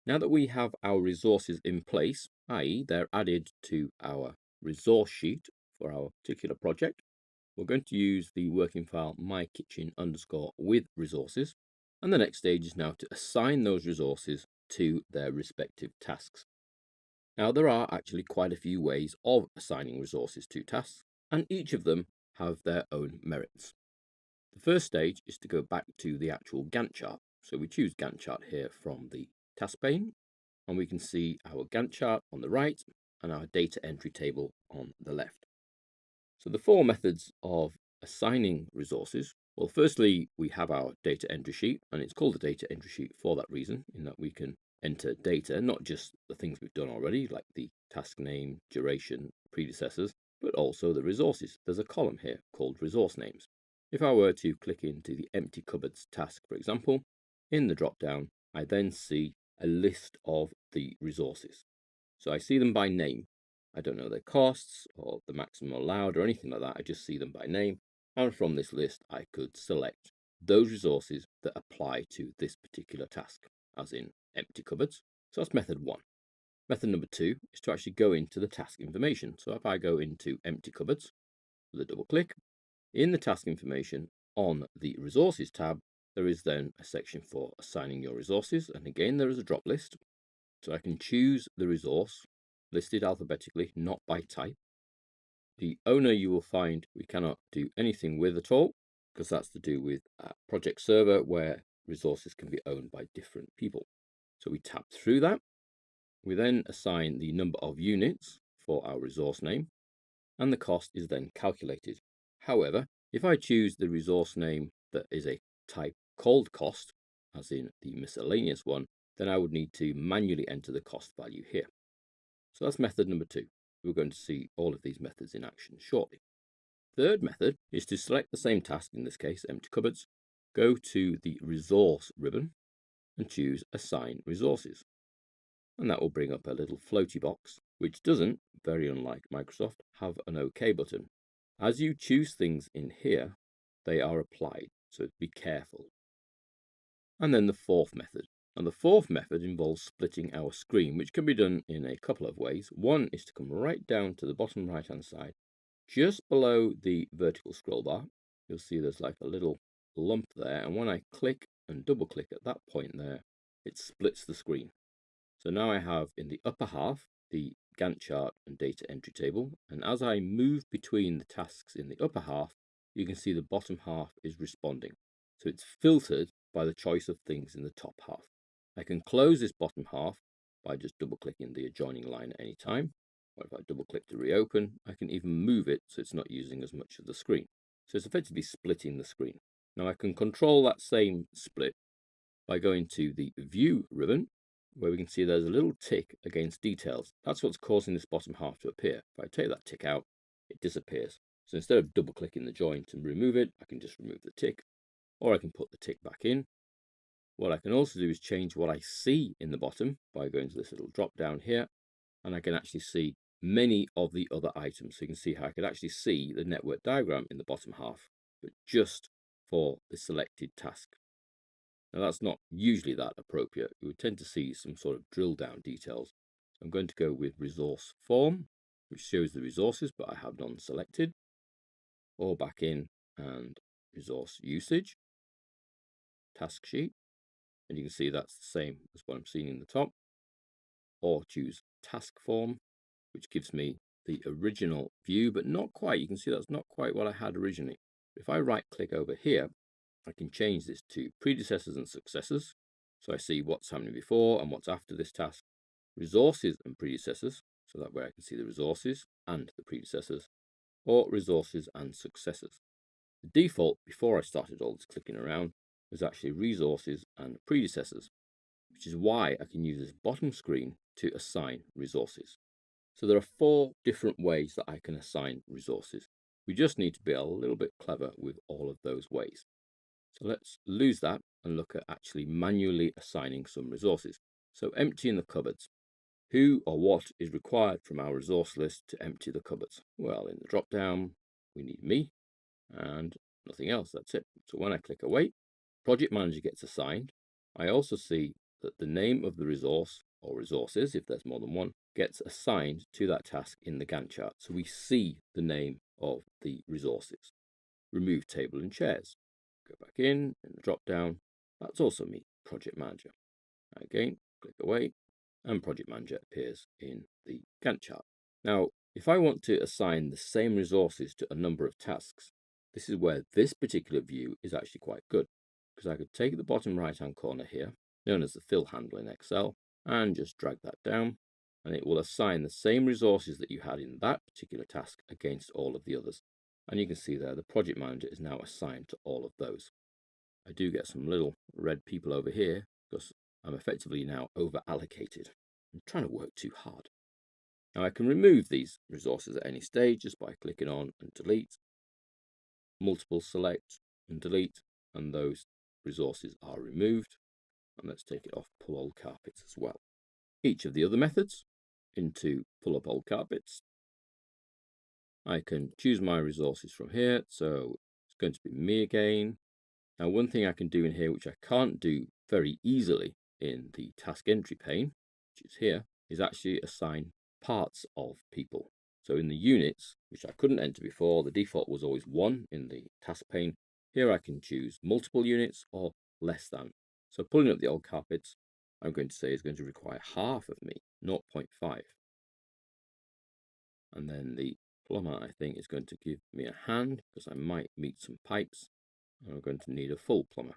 Now that we have our resources in place, i.e. they're added to our resource sheet for our particular project, we're going to use the working file mykitchen underscore with resources. And the next stage is now to assign those resources to their respective tasks. Now, there are actually quite a few ways of assigning resources to tasks, and each of them have their own merits. The first stage is to go back to the actual Gantt chart. So we choose Gantt chart here from the task pane, and we can see our Gantt chart on the right and our data entry table on the left. So the four methods of assigning resources. Well, firstly, we have our data entry sheet, and it's called a data entry sheet for that reason, in that we can enter data, not just the things we've done already, like the task name, duration, predecessors, but also the resources. There's a column here called resource names. If I were to click into the empty cupboards task, for example, in the drop down, I then see a list of the resources. So I see them by name. I don't know their costs or the maximum allowed or anything like that. I just see them by name. And from this list, I could select those resources that apply to this particular task, as in empty cupboards. So that's method one. Method number two is to actually go into the task information. So if I go into empty cupboards with a double click, in the task information on the resources tab, there is then a section for assigning your resources. And again, there is a drop list. So I can choose the resource listed alphabetically, not by type. The owner you will find we cannot do anything with at all, because that's to do with a project server where resources can be owned by different people. So we tap through that. We then assign the number of units for our resource name, and the cost is then calculated. However, if I choose the resource name that is a type called cost, as in the miscellaneous one, then I would need to manually enter the cost value here. So that's method number two. We're going to see all of these methods in action shortly. Third method is to select the same task, in this case, empty cupboards, go to the resource ribbon and choose assign resources. And that will bring up a little floaty box, which doesn't, very unlike Microsoft, have an OK button. As you choose things in here, they are applied, so be careful. And then the fourth method. And the fourth method involves splitting our screen, which can be done in a couple of ways. One is to come right down to the bottom right hand side, just below the vertical scroll bar. You'll see there's like a little lump there, and when I click and double click at that point there, it splits the screen. So now I have in the upper half the Gantt chart and data entry table, and as I move between the tasks in the upper half, you can see the bottom half is responding. So it's filtered by the choice of things in the top half. I can close this bottom half by just double clicking the adjoining line at any time, or if I double click to reopen, I can even move it so it's not using as much of the screen. So it's effectively splitting the screen. Now I can control that same split by going to the view ribbon, where we can see there's a little tick against details. That's what's causing this bottom half to appear. If I take that tick out, it disappears. So instead of double clicking the joint and remove it, I can just remove the tick, or I can put the tick back in. What I can also do is change what I see in the bottom by going to this little drop down here, and I can actually see many of the other items. So you can see how I could actually see the network diagram in the bottom half, but just for the selected task. Now that's not usually that appropriate. We would tend to see some sort of drill down details. So I'm going to go with resource form, which shows the resources, but I have none selected, or back in and resource usage, task sheet. And you can see that's the same as what I'm seeing in the top, or choose task form, which gives me the original view, but not quite. You can see that's not quite what I had originally. If I right click over here, I can change this to predecessors and successors. So I see what's happening before and what's after this task. Resources and predecessors, so that way I can see the resources and the predecessors, or resources and successors. The default before I started all this clicking around was actually resources and predecessors, which is why I can use this bottom screen to assign resources. So there are four different ways that I can assign resources. We just need to be a little bit clever with all of those ways. So let's lose that and look at actually manually assigning some resources. So emptying the cupboards. Who or what is required from our resource list to empty the cupboards? Well, in the drop down, we need me and nothing else. That's it. So when I click away, project manager gets assigned. I also see that the name of the resource or resources, if there's more than one, gets assigned to that task in the Gantt chart. So we see the name of the resources. Remove table and chairs. Go back in the drop down. That's also me, project manager. Again, click away and project manager appears in the Gantt chart. Now, if I want to assign the same resources to a number of tasks, this is where this particular view is actually quite good, because I could take the bottom right hand corner here, known as the fill handle in Excel, and just drag that down, and it will assign the same resources that you had in that particular task against all of the others. And you can see there the project manager is now assigned to all of those. I do get some little red people over here because I'm effectively now over allocated. I'm trying to work too hard. Now I can remove these resources at any stage just by clicking on and delete, multiple select and delete, and those resources are removed. And let's take it off pull old carpets as well. Each of the other methods into pull up old carpets. I can choose my resources from here, so it's going to be me again. Now one thing I can do in here, which I can't do very easily in the task entry pane, which is here, is actually assign parts of people. So in the units, which I couldn't enter before, the default was always 1 in the task pane. Here I can choose multiple units or less than. So pulling up the old carpets, I'm going to say is going to require half of me, 0.5. And then the plumber, I think, is going to give me a hand because I might meet some pipes. And I'm going to need a full plumber.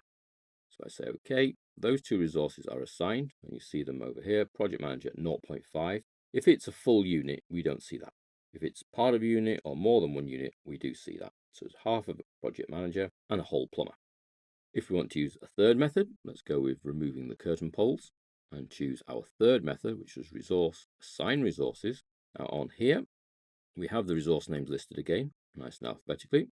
So I say, okay, those two resources are assigned, and you see them over here, project manager 0.5. If it's a full unit, we don't see that. If it's part of a unit or more than one unit, we do see that. So it's half of a project manager and a whole plumber. If we want to use a third method, let's go with removing the curtain poles and choose our third method, which is resource assign resources. Now on here, we have the resource names listed again, nice and alphabetically.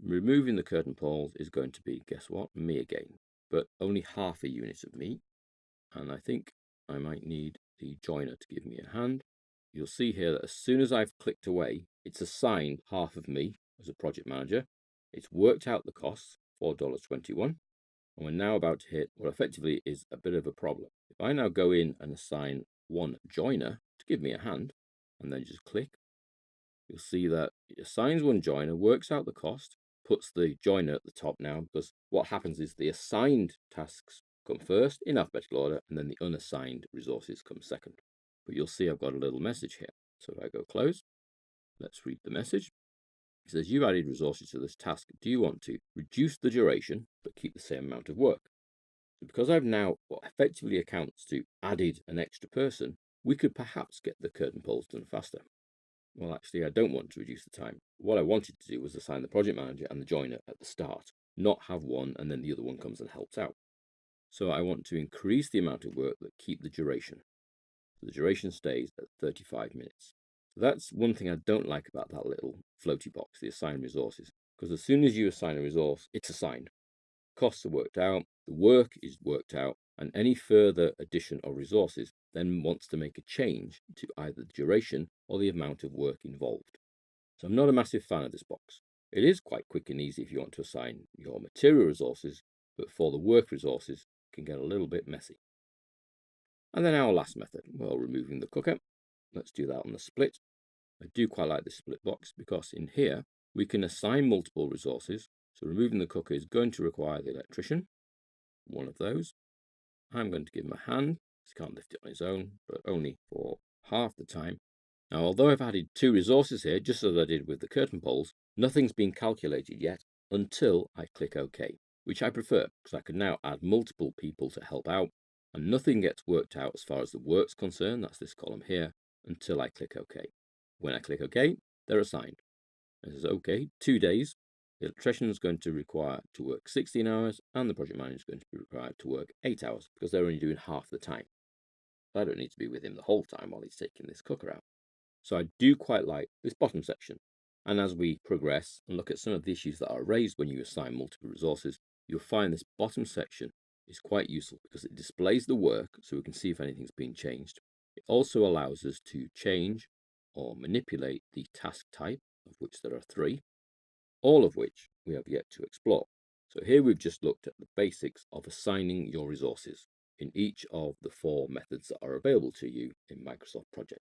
Removing the curtain poles is going to be, guess what, me again, but only half a unit of me. And I think I might need the joiner to give me a hand. You'll see here that as soon as I've clicked away, it's assigned half of me as a project manager. It's worked out the costs, $4.21. And we're now about to hit what effectively is a bit of a problem. If I now go in and assign one joiner to give me a hand, and then just click, you'll see that it assigns one joiner, works out the cost, puts the joiner at the top now, because what happens is the assigned tasks come first in alphabetical order, and then the unassigned resources come second. But you'll see I've got a little message here. So if I go close, let's read the message. It says, you added resources to this task. Do you want to reduce the duration, but keep the same amount of work? So because I've now what effectively accounts to added an extra person, we could perhaps get the curtain poles done faster. Well, actually, I don't want to reduce the time. What I wanted to do was assign the project manager and the joiner at the start, not have one and then the other one comes and helps out. So I want to increase the amount of work but keep the duration. So the duration stays at 35 minutes. So that's one thing I don't like about that little floaty box, the assign resources, because as soon as you assign a resource, it's assigned. Costs are worked out, the work is worked out, and any further addition of resources then wants to make a change to either the duration or the amount of work involved. So I'm not a massive fan of this box. It is quite quick and easy if you want to assign your material resources, but for the work resources, it can get a little bit messy. And then our last method, well, removing the cooker. Let's do that on the split. I do quite like this split box because in here, we can assign multiple resources. So removing the cooker is going to require the electrician, one of those. I'm going to give him a hand. He can't lift it on his own, but only for half the time. Now, although I've added two resources here, just as I did with the curtain poles, nothing's been calculated yet until I click OK, which I prefer because I can now add multiple people to help out, and nothing gets worked out as far as the work's concerned, that's this column here, until I click OK. When I click OK, they're assigned. It says OK, 2 days. The electrician is going to require to work 16 hours and the project manager is going to be required to work 8 hours because they're only doing half the time. I don't need to be with him the whole time while he's taking this cooker out. So I do quite like this bottom section. And as we progress and look at some of the issues that are raised when you assign multiple resources, you'll find this bottom section is quite useful because it displays the work so we can see if anything's been changed. It also allows us to change or manipulate the task type, of which there are 3, all of which we have yet to explore. So here we've just looked at the basics of assigning your resources. in each of the four methods that are available to you in Microsoft Project.